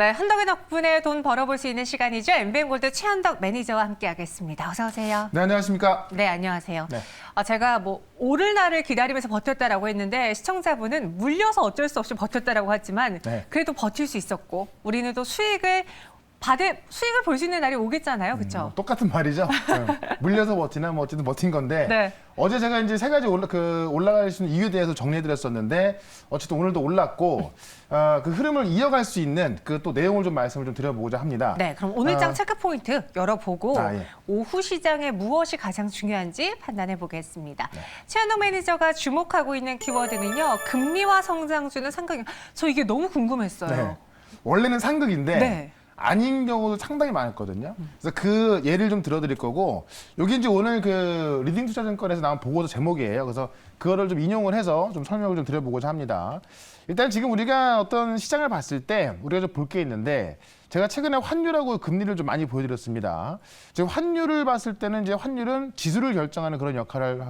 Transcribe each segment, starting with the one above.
네, 한덕의 덕분에 돈 벌어볼 수 있는 시간이죠. MBN골드 최한덕 매니저와 함께하겠습니다. 어서 오세요. 네, 안녕하십니까? 네, 안녕하세요. 네. 제가 오를 날을 기다리면서 버텼다라고 했는데 시청자분은 물려서 어쩔 수 없이 버텼다라고 했지만 네. 그래도 버틸 수 있었고 우리는 또 수익을 볼 수 있는 날이 오겠잖아요, 그렇죠? 똑같은 말이죠. 물려서 버티나 뭐 어쨌든 버틴 건데 네. 어제 제가 이제 세 가지 올라갈 수 있는 이유에 대해서 정리해드렸었는데 어쨌든 오늘도 올랐고 그 흐름을 이어갈 수 있는 그 또 내용을 좀 말씀을 좀 드려보고자 합니다. 네, 그럼 오늘 장 체크 포인트 열어보고 예. 오후 시장에 무엇이 가장 중요한지 판단해 보겠습니다. 최한덕 매니저가 주목하고 있는 키워드는요, 금리와 성장주는 상극. 저 이게 너무 궁금했어요. 네. 원래는 상극인데 네. 아닌 경우도 상당히 많았거든요. 그래서 그 예를 좀 들어드릴 거고, 여기 이제 오늘 그 리딩 투자증권에서 나온 보고서 제목이에요. 그래서 그거를 좀 인용을 해서 좀 설명을 좀 드려보고자 합니다. 일단 지금 우리가 어떤 시장을 봤을 때 우리가 좀 볼 게 있는데, 제가 최근에 환율하고 금리를 좀 많이 보여드렸습니다. 지금 환율을 봤을 때는 이제 환율은 지수를 결정하는 그런 역할을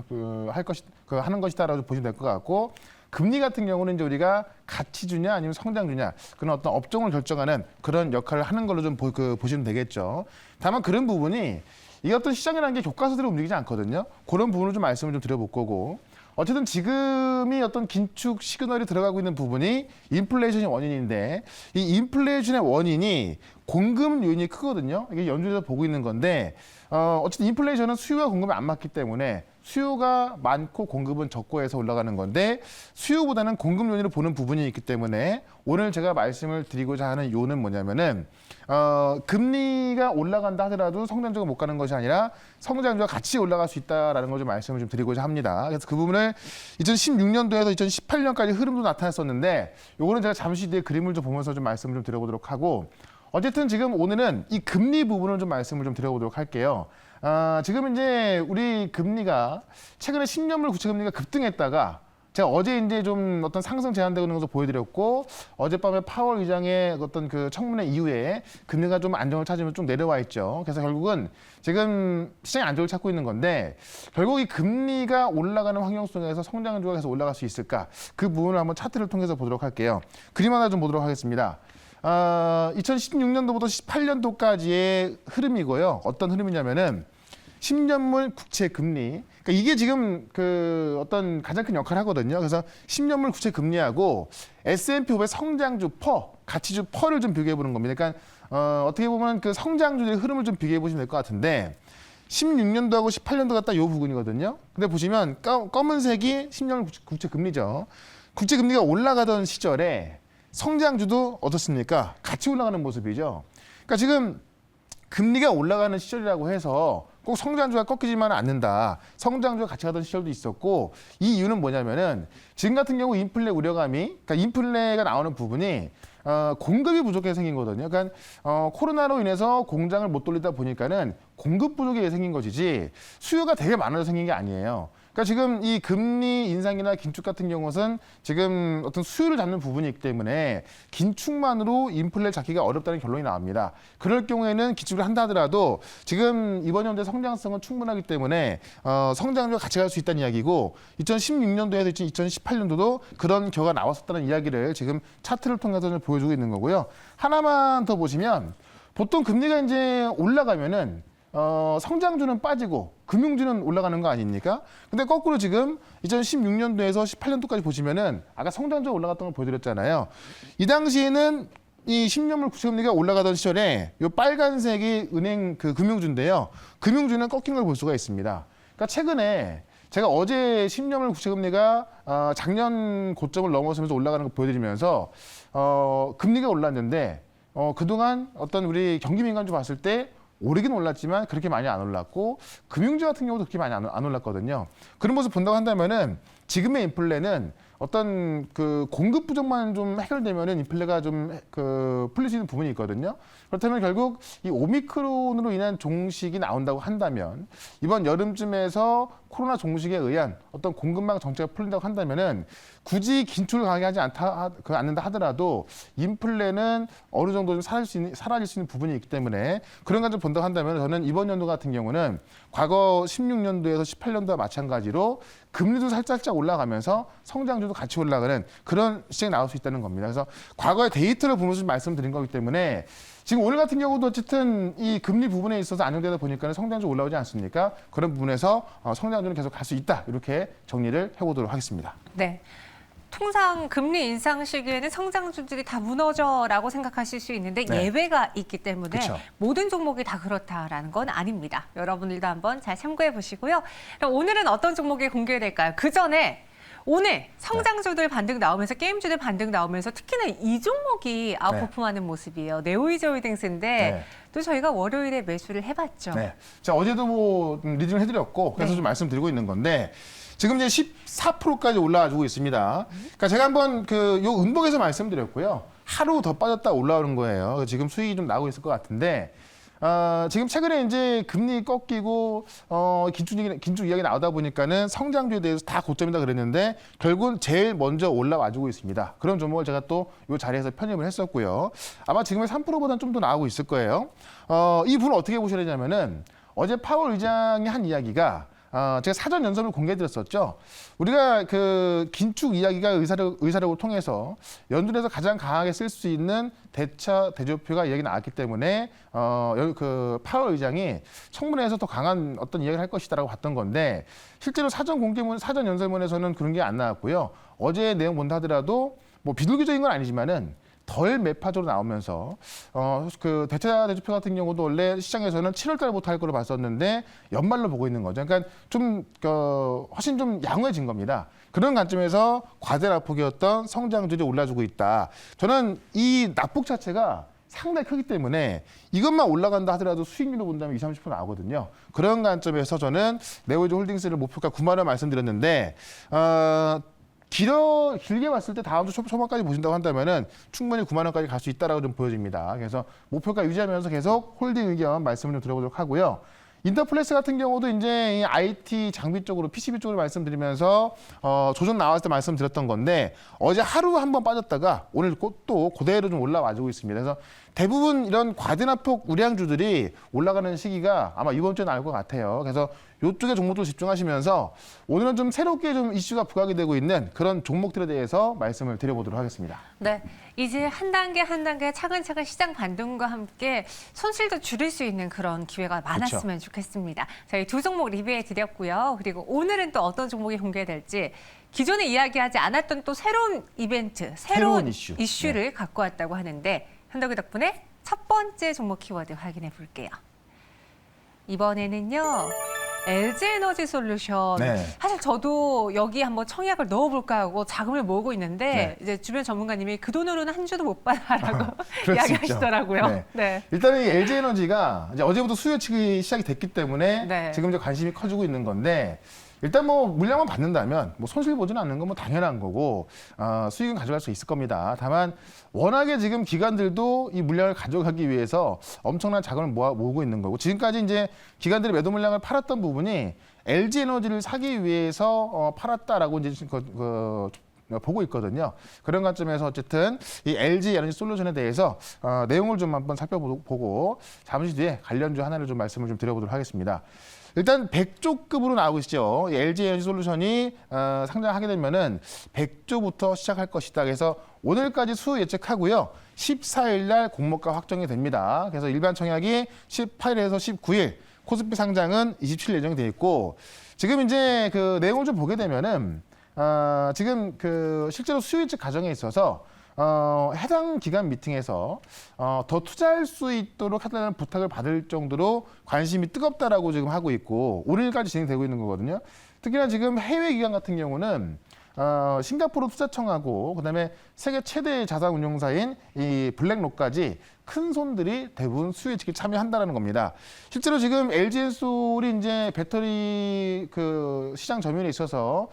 하는 것이다라고 보시면 될 것 같고, 금리 같은 경우는 이제 우리가 가치주냐 아니면 성장주냐 그런 어떤 업종을 결정하는 그런 역할을 하는 걸로 좀 보시면 되겠죠. 다만 그런 부분이 이 어떤 시장이라는 게 교과서대로 움직이지 않거든요. 그런 부분을 좀 말씀을 좀 드려볼 거고, 어쨌든 지금이 어떤 긴축 시그널이 들어가고 있는 부분이 인플레이션이 원인인데, 이 인플레이션의 원인이 공급 요인이 크거든요. 이게 연준에서 보고 있는 건데, 어쨌든 인플레이션은 수요와 공급이 안 맞기 때문에 수요가 많고 공급은 적고 해서 올라가는 건데, 수요보다는 공급 요인으로 보는 부분이 있기 때문에 오늘 제가 말씀을 드리고자 하는 요는 뭐냐면은 금리가 올라간다 하더라도 성장주가 못 가는 것이 아니라 성장주가 같이 올라갈 수 있다라는 걸 좀 말씀을 좀 드리고자 합니다. 그래서 그 부분을 2016년도에서 2018년까지 흐름도 나타났었는데, 요거는 제가 잠시 뒤에 그림을 좀 보면서 좀 말씀을 좀 드려보도록 하고, 어쨌든 지금 오늘은 이 금리 부분을 좀 말씀을 좀 드려보도록 할게요. 지금 이제 우리 금리가 최근에 10년물 국채 금리가 급등했다가 제가 어제 이제 좀 어떤 상승 제한되고 있는 것을 보여드렸고, 어젯밤에 파월 의장의 어떤 그 청문회 이후에 금리가 좀 안정을 찾으면서 좀 내려와 있죠. 그래서 결국은 지금 시장이 안정을 찾고 있는 건데, 결국 이 금리가 올라가는 환경 속에서 성장주가 계속 올라갈 수 있을까? 그 부분을 한번 차트를 통해서 보도록 할게요. 그림 하나 좀 보도록 하겠습니다. 2016년도부터 18년도까지의 흐름이고요. 어떤 흐름이냐면은 10년물 국채 금리. 그러니까 이게 지금 그 어떤 가장 큰 역할을 하거든요. 그래서 10년물 국채 금리하고 S&P 500 성장주 가치주 퍼를 좀 비교해 보는 겁니다. 그러니까 어떻게 보면 그 성장주의 흐름을 좀 비교해 보시면 될 것 같은데, 16년도하고 18년도가 딱 이 부분이거든요. 근데 보시면 검은색이 10년물 국채 금리죠. 국채 금리가 올라가던 시절에 성장주도 어떻습니까? 같이 올라가는 모습이죠. 그러니까 지금 금리가 올라가는 시절이라고 해서 꼭 성장주가 꺾이지만은 않는다. 성장주가 같이 가던 시절도 있었고, 이 이유는 뭐냐면은 지금 같은 경우 인플레 우려감이, 그러니까 인플레가 나오는 부분이 공급이 부족해서 생긴 거거든요. 그러니까 코로나로 인해서 공장을 못 돌리다 보니까는 공급 부족이 생긴 것이지 수요가 되게 많아서 생긴 게 아니에요. 그러니까 지금 이 금리 인상이나 긴축 같은 경우는 지금 어떤 수요를 잡는 부분이기 때문에 긴축만으로 인플레를 잡기가 어렵다는 결론이 나옵니다. 그럴 경우에는 긴축을 한다 하더라도 지금 이번 연도의 성장성은 충분하기 때문에 성장률과 같이 갈 수 있다는 이야기고, 2016년도에서 2018년도도 그런 결과가 나왔었다는 이야기를 지금 차트를 통해서 좀 보여주고 있는 거고요. 하나만 더 보시면, 보통 금리가 이제 올라가면은 성장주는 빠지고 금융주는 올라가는 거 아닙니까? 근데 거꾸로 지금 2016년도에서 18년도까지 보시면은 아까 성장주가 올라갔던 걸 보여드렸잖아요. 이 당시에는 이 10년물 국채금리가 올라가던 시절에 이 빨간색이 은행 그 금융주인데요. 금융주는 꺾인 걸 볼 수가 있습니다. 그러니까 최근에 제가 어제 10년물 국채금리가 작년 고점을 넘어서면서 올라가는 걸 보여드리면서 금리가 올랐는데 그동안 어떤 우리 경기 민감주 봤을 때 오르긴 올랐지만 그렇게 많이 안 올랐고, 금융주 같은 경우도 그렇게 많이 안 올랐거든요. 그런 모습 본다고 한다면은 지금의 인플레는 어떤 그 공급 부족만 좀 해결되면은 인플레가 좀 풀릴 수 있는 부분이 있거든요. 그렇다면 결국 이 오미크론으로 인한 종식이 나온다고 한다면 이번 여름쯤에서 코로나 종식에 의한 어떤 공급망 정책가 풀린다고 한다면은 굳이 긴축을 강하게 하지 않는다 하더라도 인플레는 어느 정도 좀 사라질 수 있는 부분이 있기 때문에 그런 관점 본다고 한다면 저는 이번 연도 같은 경우는 과거 16년도에서 18년도와 마찬가지로 금리도 살짝 올라가면서 성장률도 같이 올라가는 그런 시장이 나올 수 있다는 겁니다. 그래서 과거의 데이터를 보면서 말씀드린 거기 때문에 지금 오늘 같은 경우도 어쨌든 이 금리 부분에 있어서 안정되다 보니까 성장률이 올라오지 않습니까? 그런 부분에서 성장률은 계속 갈 수 있다. 이렇게 정리를 해보도록 하겠습니다. 네. 통상 금리 인상 시기에는 성장주들이 다 무너져라고 생각하실 수 있는데 네. 예외가 있기 때문에 그쵸. 모든 종목이 다 그렇다라는 건 아닙니다. 여러분들도 한번 잘 참고해 보시고요. 그럼 오늘은 어떤 종목이 공개될까요? 그 전에 오늘 성장주들 반등 나오면서 게임주들 반등 나오면서 특히나 이 종목이 아웃퍼폼하는 모습이에요. 네오이저홀딩스인데 네. 또 저희가 월요일에 매수를 해봤죠. 네. 자, 어제도 뭐 리딩을 해드렸고 그래서 네. 좀 말씀드리고 있는 건데 지금 이제 14%까지 올라와주고 있습니다. 그러니까 제가 한번 요 음봉에서 말씀드렸고요. 하루 더 빠졌다 올라오는 거예요. 지금 수익이 좀 나오고 있을 것 같은데 지금 최근에 이제 금리 꺾이고 긴축 이야기 나오다 보니까는 성장주에 대해서 다 고점이다 그랬는데 결국은 제일 먼저 올라와주고 있습니다. 그런 종목을 제가 또 이 자리에서 편입을 했었고요. 아마 지금의 3%보다는 좀 더 나오고 있을 거예요. 이 분은 어떻게 보셔야 되냐면은 어제 파월 의장이 한 이야기가 제가 사전 연설을 공개해드렸었죠. 우리가 긴축 이야기가 의사록을 통해서 연준에서 가장 강하게 쓸 수 있는 대조표가 이야기 나왔기 때문에 파월 의장이 청문회에서 더 강한 어떤 이야기를 할 것이다라고 봤던 건데 실제로 사전 연설문에서는 그런 게 안 나왔고요. 어제 내용 본다 하더라도 뭐 비둘기적인 건 아니지만은 덜 매파적으로 나오면서 대조표 같은 경우도 원래 시장에서는 7월 달부터 할 거로 봤었는데 연말로 보고 있는 거죠. 그러니까 좀 훨씬 좀 양호해진 겁니다. 그런 관점에서 과대납폭이었던 성장률이 올라주고 있다. 저는 이 낙폭 자체가 상당히 크기 때문에 이것만 올라간다 하더라도 수익률로 본다면 20-30% 나오거든요. 그런 관점에서 저는 네오이저홀딩스를 목표가 9만 원 말씀드렸는데 길게 봤을 때 다음 주 초반까지 보신다고 한다면은 충분히 9만 원까지 갈 수 있다라고 좀 보여집니다. 그래서 목표가 유지하면서 계속 홀딩 의견 말씀을 좀 드려보도록 하고요. 인터플래스 같은 경우도 이제 이 IT 장비 쪽으로 PCB 쪽으로 말씀드리면서 조정 나왔을 때 말씀드렸던 건데 어제 하루 한번 빠졌다가 오늘 또 그대로 좀 올라와주고 있습니다. 그래서 대부분 이런 과대납폭 우량주들이 올라가는 시기가 아마 이번 주에 나올 것 같아요. 그래서 이쪽에 종목들 집중하시면서 오늘은 좀 새롭게 좀 이슈가 부각이 되고 있는 그런 종목들에 대해서 말씀을 드려보도록 하겠습니다. 네, 이제 한 단계 차근차근 시장 반등과 함께 손실도 줄일 수 있는 그런 기회가 많았으면 좋겠습니다. 저희 두 종목 리뷰해 드렸고요. 그리고 오늘은 또 어떤 종목이 공개될지 기존에 이야기하지 않았던 또 새로운 이벤트, 새로운 이슈를 네. 갖고 왔다고 하는데 현덕이 덕분에 첫 번째 종목 키워드 확인해 볼게요. 이번에는요. LG에너지 솔루션. 네. 사실 저도 여기 한번 청약을 넣어볼까 하고 자금을 모으고 있는데 네. 이제 주변 전문가님이 그 돈으로는 한 주도 못 받아라고 그럴 수 이야기하시더라고요. 있죠. 네. 일단은 이 LG에너지가 이제 어제부터 수요 측이 시작이 됐기 때문에 네. 지금 이제 관심이 커지고 있는 건데 일단 뭐 물량만 받는다면 뭐 손실 보지는 않는 건 뭐 당연한 거고 수익은 가져갈 수 있을 겁니다. 다만 워낙에 지금 기관들도 이 물량을 가져가기 위해서 엄청난 자금을 모으고 있는 거고 지금까지 이제 기관들이 매도 물량을 팔았던 부분이 LG에너지를 사기 위해서 팔았다라고 이제 보고 있거든요. 그런 관점에서 어쨌든 이 LG 에너지 솔루션에 대해서 내용을 좀 한번 살펴보고 잠시 뒤에 관련주 하나를 좀 말씀을 좀 드려보도록 하겠습니다. 일단 100조급으로 나오고 있죠. LG 에너지 솔루션이 상장하게 되면은 100조부터 시작할 것이다. 그래서 오늘까지 수 예측하고요. 14일 날 공모가 확정이 됩니다. 그래서 일반 청약이 18일에서 19일, 코스피 상장은 27일 예정이 돼 있고 지금 이제 내용을 좀 보게 되면은 지금 실제로 수요 예측 과정에 있어서 해당 기관 미팅에서 더 투자할 수 있도록 해달라는 부탁을 받을 정도로 관심이 뜨겁다라고 지금 하고 있고 오늘까지 진행되고 있는 거거든요. 특히나 지금 해외 기관 같은 경우는 싱가포르 투자청하고 그다음에 세계 최대 자산 운용사인 이 블랙록까지 큰 손들이 대부분 수요 예측에 참여한다라는 겁니다. 실제로 지금 LG엔솔이 이제 배터리 시장 점유율에 있어서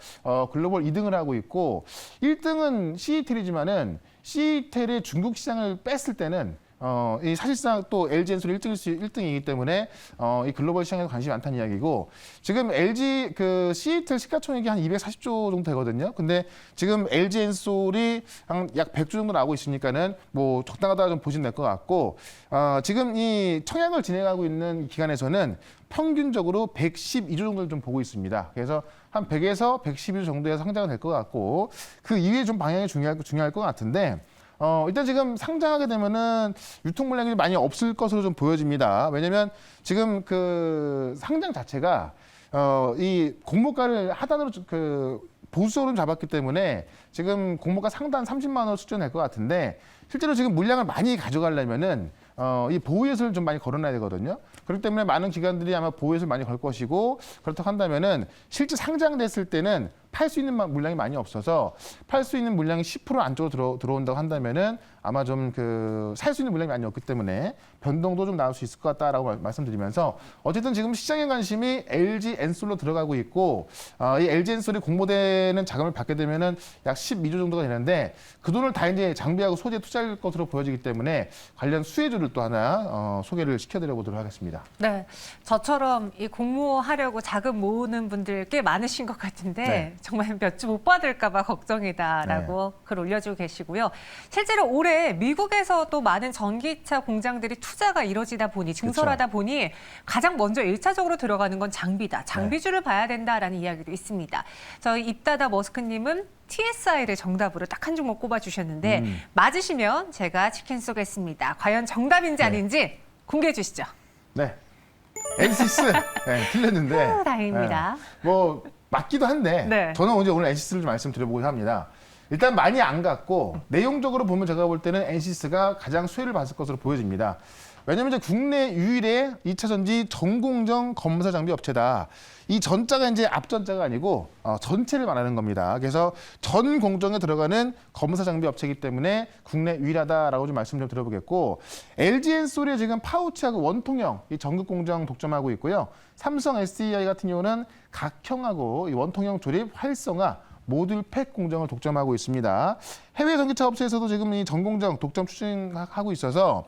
글로벌 2등을 하고 있고 1등은 CATL이지만은 CATL의 중국 시장을 뺐을 때는 이 사실상 또 LG 엔솔이 1등이기 때문에 이 글로벌 시장에 관심이 많다는 이야기고 지금 LG 그 시애틀 시가총액이 한 240조 정도 되거든요. 근데 지금 LG 엔솔이 약 100조 정도 나오고 있으니까는 뭐 적당하다 좀 보시면 될 것 같고 지금 이 청약을 진행하고 있는 기관에서는 평균적으로 112조 정도를 좀 보고 있습니다. 그래서 한 100에서 112조 정도의 상장은 될 것 같고 그 이후에 좀 방향이 중요할 것 같은데 일단 지금 상장하게 되면은 유통 물량이 많이 없을 것으로 좀 보여집니다. 왜냐면 지금 그 상장 자체가 이 공모가를 하단으로 그 보수적으로 잡았기 때문에 지금 공모가 상단 30만 원 수준 될 것 같은데 실제로 지금 물량을 많이 가져가려면은 이 보호예술을 좀 많이 걸어놔야 되거든요. 그렇기 때문에 많은 기관들이 아마 보호예술 많이 걸 것이고 그렇다고 한다면은 실제 상장됐을 때는 팔 수 있는 물량이 많이 없어서 팔 수 있는 물량이 10% 안쪽으로 들어온다고 한다면은 아마 좀 그 살 수 있는 물량이 많이 없기 때문에 변동도 좀 나올 수 있을 것 같다라고 말씀드리면서 어쨌든 지금 시장의 관심이 LG 엔솔로 들어가고 있고 이 LG 엔솔이 공모되는 자금을 받게 되면은 약 12조 정도가 되는데 그 돈을 다 이제 장비하고 소재에 투자할 것으로 보여지기 때문에 관련 수혜주를 또 하나 소개를 시켜드려 보도록 하겠습니다. 네, 저처럼 이 공모하려고 자금 모으는 분들 꽤 많으신 것 같은데 네. 정말 몇 주 못 받을까 봐 걱정이다라고 글 올려주고 계시고요. 실제로 올해 미국에서 또 많은 전기차 공장들이 투자가 이뤄지다 보니 증설하다 보니 가장 먼저 1차적으로 들어가는 건 장비다. 장비주를 봐야 된다라는 이야기도 있습니다. 저희 입다다 머스크님은 TSI를 정답으로 딱 한 종목 꼽아주셨는데 맞으시면 제가 치킨 쏘겠습니다. 과연 정답인지 아닌지 공개해 주시죠. 네. 엔시스 틀렸는데 다행입니다. 뭐 맞기도 한데 네. 저는 이제 오늘 엔시스를 좀 말씀드려보고자 합니다. 일단 많이 안 갔고 내용적으로 보면 제가 볼 때는 엔시스가 가장 수혜를 받을 것으로 보여집니다. 왜냐하면 이제 국내 유일의 2차 전지 전공정 검사 장비 업체다. 이 전자가 이제 앞전자가 아니고 전체를 말하는 겁니다. 그래서 전 공정에 들어가는 검사 장비 업체이기 때문에 국내 유일하다라고 좀 말씀 좀 드려보겠고 LG 엔솔이 지금 파우치하고 원통형 이 전극 공정 독점하고 있고요. 삼성 SDI 같은 경우는 각형하고 이 원통형 조립 활성화 모듈 팩 공정을 독점하고 있습니다. 해외 전기차 업체에서도 지금 이 전공정 독점 추진하고 있어서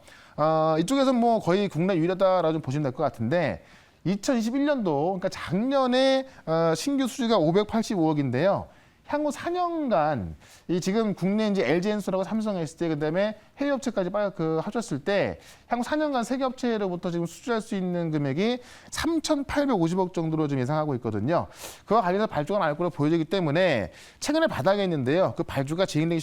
이쪽에서 뭐 거의 국내 유일하다라고 좀 보시면 될 것 같은데 2021년도 그러니까 작년에 신규 수주가 585억인데요. 향후 4년간 이 지금 국내 이제 LG 엔솔하고 삼성 SDI 그다음에 해외 업체까지 합쳤을 때 향후 4년간 세계 업체로부터 지금 수주할 수 있는 금액이 3,850억 정도로 좀 예상하고 있거든요. 그와 관련해서 발주가 나올 거로 보여지기 때문에 최근에 바닥에 있는데요. 그 발주가 진행되기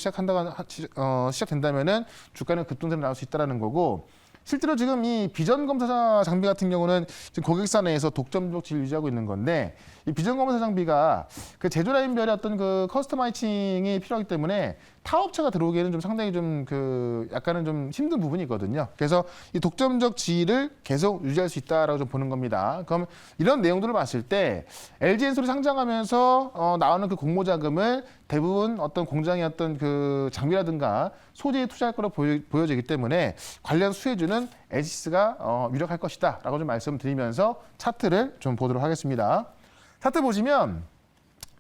시작된다면은 주가는 급등세로 나올 수 있다라는 거고. 실제로 지금 이 비전 검사 장비 같은 경우는 지금 고객사 내에서 독점적 지위를 유지하고 있는 건데 이 비전 검사 장비가 그 제조 라인별의 어떤 그 커스터마이징이 필요하기 때문에 타 업체가 들어오기에는 좀 상당히 좀 그 약간은 좀 힘든 부분이 있거든요. 그래서 이 독점적 지위를 계속 유지할 수 있다라고 좀 보는 겁니다. 그럼 이런 내용들을 봤을 때 LG 엔솔이 상장하면서 나오는 그 공모 자금을 대부분 어떤 공장의 어떤 그 장비라든가 소재에 투자할 거로 보여지기 때문에 관련 수혜주는 엔시스가 유력할 것이다라고 좀 말씀드리면서 차트를 좀 보도록 하겠습니다. 차트 보시면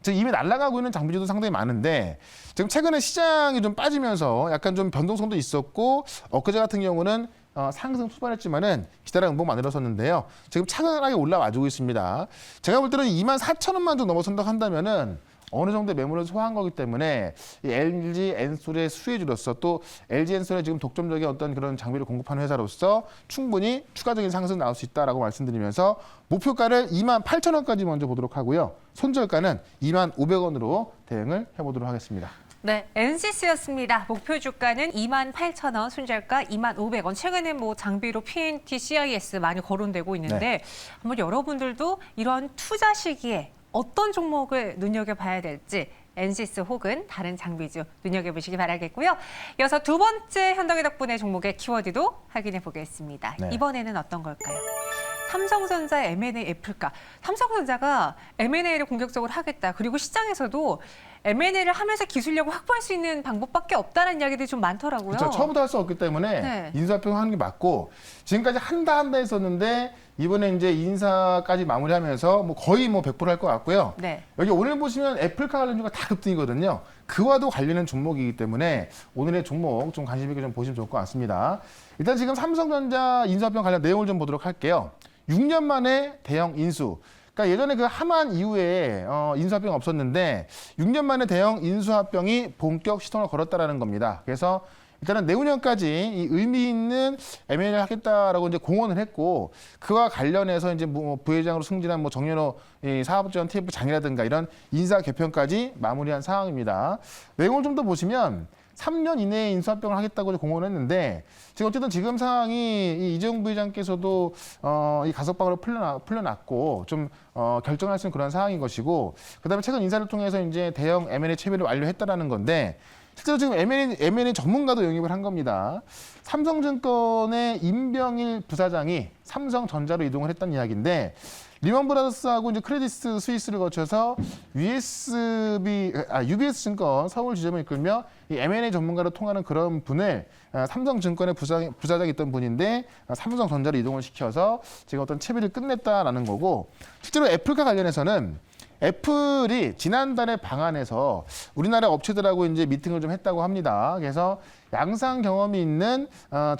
지금 이미 날아가고 있는 장비주도 상당히 많은데 지금 최근에 시장이 좀 빠지면서 약간 좀 변동성도 있었고 엊그제 같은 경우는 상승 출발했지만은 기다란 음봉 만들었었는데요. 지금 차근하게 올라와주고 있습니다. 제가 볼 때는 24,000원만 좀 넘어선다고 한다면은 어느 정도의 매물을 소화한 거기 때문에 이 LG 엔솔의 수혜주로서 또 LG 엔솔의 지금 독점적인 어떤 그런 장비를 공급하는 회사로서 충분히 추가적인 상승 나올 수 있다라고 말씀드리면서 목표가를 28,000원까지 먼저 보도록 하고요. 손절가는 25,000원으로 대응을 해보도록 하겠습니다. 네, 엔시스였습니다. 목표 주가는 28,000원, 손절가 25,000원. 최근에 뭐 장비로 PNT, CIS 많이 거론되고 있는데 네. 한번 여러분들도 이런 투자 시기에 어떤 종목을 눈여겨봐야 될지 엔시스 혹은 다른 장비주 눈여겨보시기 바라겠고요. 이어서 두 번째 현덕의 덕분에 종목의 키워드도 확인해 보겠습니다. 네. 이번에는 어떤 걸까요? 삼성전자 M&A 애플카. 삼성전자가 M&A를 공격적으로 하겠다. 그리고 시장에서도 M&A를 하면서 기술력을 확보할 수 있는 방법밖에 없다는 이야기들이 좀 많더라고요. 그렇죠. 처음부터 할 수 없기 때문에 네. 인수합병 하는 게 맞고 지금까지 한다 했었는데 이번에 이제 인사까지 마무리하면서 뭐 거의 뭐 100% 할 것 같고요. 네. 여기 오늘 보시면 애플카 관련주가 다 급등이거든요. 그와도 관련된 종목이기 때문에 오늘의 종목 좀 관심 있게 좀 보시면 좋을 것 같습니다. 일단 지금 삼성전자 인수합병 관련 내용을 좀 보도록 할게요. 6년 만에 대형 인수. 그러니까 예전에 그 하만 이후에 인수합병 없었는데 6년 만에 대형 인수합병이 본격 시동을 걸었다라는 겁니다. 그래서 일단은 내후년까지 이 의미 있는 M&A를 하겠다라고 이제 공언을 했고 그와 관련해서 이제 뭐 부회장으로 승진한 뭐 정연호 이 사업지원 TF 장이라든가 이런 인사 개편까지 마무리한 상황입니다. 내용을 좀 더 보시면 3년 이내에 인수합병을 하겠다고 공언했는데 지금 어쨌든 지금 상황이 이 이재용 부회장께서도 이 가석방으로 풀려났고 좀 결정할 수 있는 그런 상황인 것이고 그다음에 최근 인사를 통해서 이제 대형 M&A 채비를 완료했다라는 건데 실제로 지금 M&A 전문가도 영입을 한 겁니다. 삼성증권의 임병일 부사장이 삼성전자로 이동을 했다는 이야기인데 리먼 브라더스하고 이제 크레딧 스위스를 거쳐서 UBS 증권 서울 지점을 이끌며 이 M&A 전문가로 통하는 그런 분을 삼성증권의 부사장이 있던 분인데 삼성전자로 이동을 시켜서 지금 어떤 채비를 끝냈다라는 거고 실제로 애플과 관련해서는 애플이 지난달에 방한해서 우리나라 업체들하고 이제 미팅을 좀 했다고 합니다. 그래서 양상 경험이 있는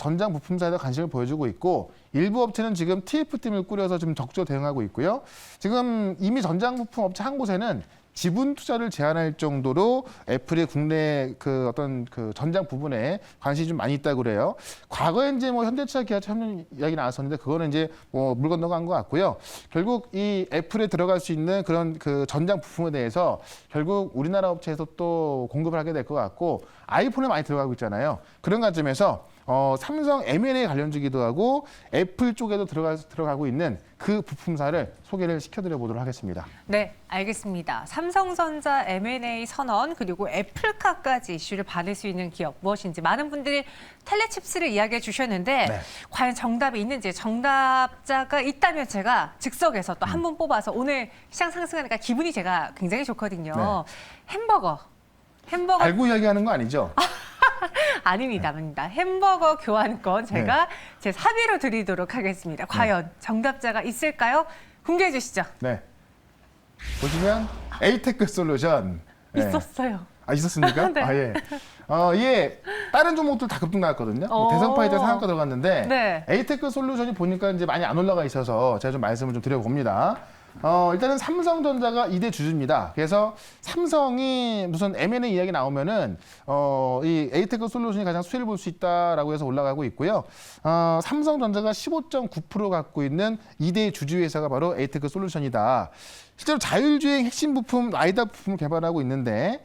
전장 부품사에도 관심을 보여주고 있고 일부 업체는 지금 TF팀을 꾸려서 좀 적극적으로 대응하고 있고요. 지금 이미 전장 부품 업체 한 곳에는 지분 투자를 제한할 정도로 애플의 국내 그 어떤 그 전장 부분에 관심이 좀 많이 있다고 그래요. 과거에 이제 뭐 현대차, 기아차 협력 이야기 나왔었는데 그거는 이제 뭐 물 건너간 것 같고요. 결국 이 애플에 들어갈 수 있는 그런 그 전장 부품에 대해서 결국 우리나라 업체에서 또 공급을 하게 될 것 같고 아이폰에 많이 들어가고 있잖아요. 그런 관점에서 삼성 M&A 관련주기도 하고 애플 쪽에도 들어가고 있는 그 부품사를 소개를 시켜드려 보도록 하겠습니다. 네, 알겠습니다. 삼성전자 M&A 선언 그리고 애플카까지 이슈를 받을 수 있는 기업 무엇인지 많은 분들이 텔레칩스를 이야기해 주셨는데 네. 과연 정답이 있는지 정답자가 있다면 제가 즉석에서 또 한 분 뽑아서 오늘 시장 상승하니까 기분이 제가 굉장히 좋거든요. 네. 햄버거. 알고 이야기하는 거 아니죠? 아닙니다. 햄버거 교환권 제가 제 사비로 드리도록 하겠습니다. 과연 정답자가 있을까요? 공개해 주시죠. 네. 보시면 에이테크 솔루션. 네. 있었어요. 아, 있었습니까? 네. 아, 예. 이게 다른 종목들 다 급등 나왔거든요. 오. 대성파이터 상한가 들어갔는데 네. 에이테크 솔루션이 보니까 이제 많이 안 올라가 있어서 제가 좀 말씀을 좀 드려봅니다. 일단은 삼성전자가 2대 주주입니다. 그래서 삼성이 무슨 M&A 이야기 나오면은 이 에이테크 솔루션이 가장 수혜를 볼 수 있다라고 해서 올라가고 있고요. 삼성전자가 15.9% 갖고 있는 2대 주주 회사가 바로 에이테크 솔루션이다. 실제로 자율주행 핵심 부품 라이다 부품을 개발하고 있는데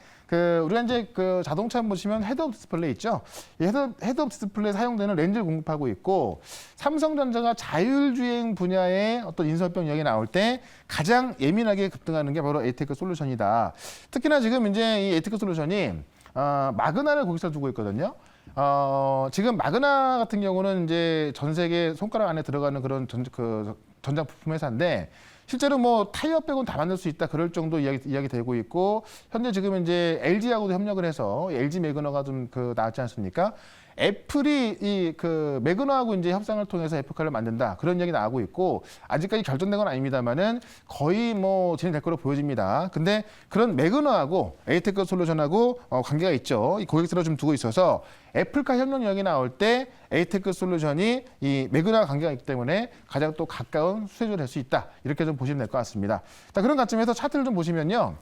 우리가 이제 그 자동차 보시면 헤드업 디스플레이 있죠. 이 헤드업 디스플레이에 사용되는 렌즈를 공급하고 있고 삼성전자가 자율주행 분야의 어떤 인수합병 이야기 나올 때 가장 예민하게 급등하는 게 바로 에이테크 솔루션이다. 특히나 지금 이제 이 에이테크 솔루션이 마그나를 거기서 두고 있거든요. 지금 마그나 같은 경우는 이제 전 세계 손가락 안에 들어가는 그런 전장 부품 회사인데 실제로 뭐 타이어 빼고는 다 만들 수 있다 그럴 정도 이야기 되고 있고 현재 지금 이제 LG하고도 협력을 해서 LG 매그너가 좀 나왔지 않습니까? 애플이 이 매그너하고 이제 협상을 통해서 애플카를 만든다 그런 이야기 나오고 있고 아직까지 결정된 건 아닙니다만은 거의 뭐 진행될 거로 보여집니다. 근데 그런 매그너하고 에이테크 솔루션하고 관계가 있죠. 이 고객사로 좀 두고 있어서 애플카 협력 이야기 나올 때 에이테크 솔루션이 이 매그너와 관계가 있기 때문에 가장 또 가까운 수혜주가 될 수 있다 이렇게 좀 보시면 될 것 같습니다. 자, 그런 관점에서 차트를 좀 보시면요.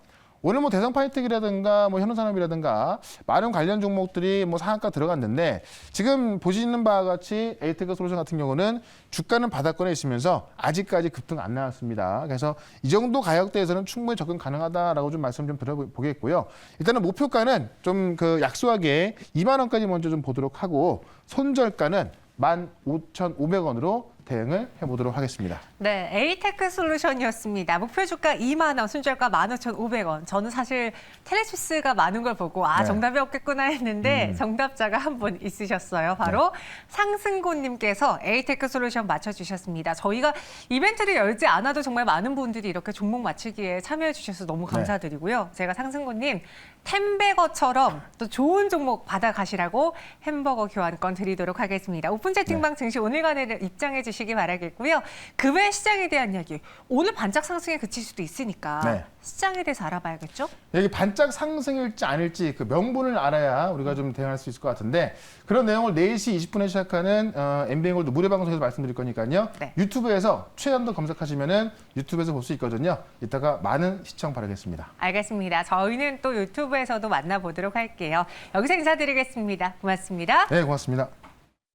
오늘 뭐 대성파이텍이라든가 뭐 현우산업이라든가 많은 관련 종목들이 뭐 상한가 들어갔는데 지금 보시는 바와 같이 에이테크 솔루션 같은 경우는 주가는 바닥권에 있으면서 아직까지 급등 안 나왔습니다. 그래서 이 정도 가격대에서는 충분히 접근 가능하다라고 좀 말씀 좀 드려보겠고요. 일단은 목표가는 좀 약소하게 2만 원까지 먼저 좀 보도록 하고 손절가는 15,500원으로 대응을 해보도록 하겠습니다. 네, 에이테크 솔루션이었습니다. 목표 주가 2만 원, 순저가 15,500원. 저는 사실 텔레시스가 많은 걸 보고 네. 정답이 없겠구나 했는데 정답자가 한 분 있으셨어요. 바로 상승곤님께서 에이테크 솔루션 맞춰주셨습니다. 저희가 이벤트를 열지 않아도 정말 많은 분들이 이렇게 종목 맞추기에 참여해 주셔서 너무 감사드리고요. 제가 상승곤님 템베거처럼 또 좋은 종목 받아가시라고 햄버거 교환권 드리도록 하겠습니다. 오픈 채팅방 증시 오늘간에 입장해 주시기 바라겠고요. 그 외 시장에 대한 이야기, 오늘 반짝 상승에 그칠 수도 있으니까 시장에 대해서 알아봐야겠죠? 여기 반짝 상승일지 아닐지 그 명분을 알아야 우리가 좀 대응할 수 있을 것 같은데 그런 내용을 4시 20분에 시작하는 MBN골드 무료 방송에서 말씀드릴 거니까요. 네. 유튜브에서 최연도 검색하시면은 유튜브에서 볼 수 있거든요. 이따가 많은 시청 바라겠습니다. 알겠습니다. 저희는 또 유튜브에서도 만나보도록 할게요. 여기서 인사드리겠습니다. 고맙습니다. 네, 고맙습니다.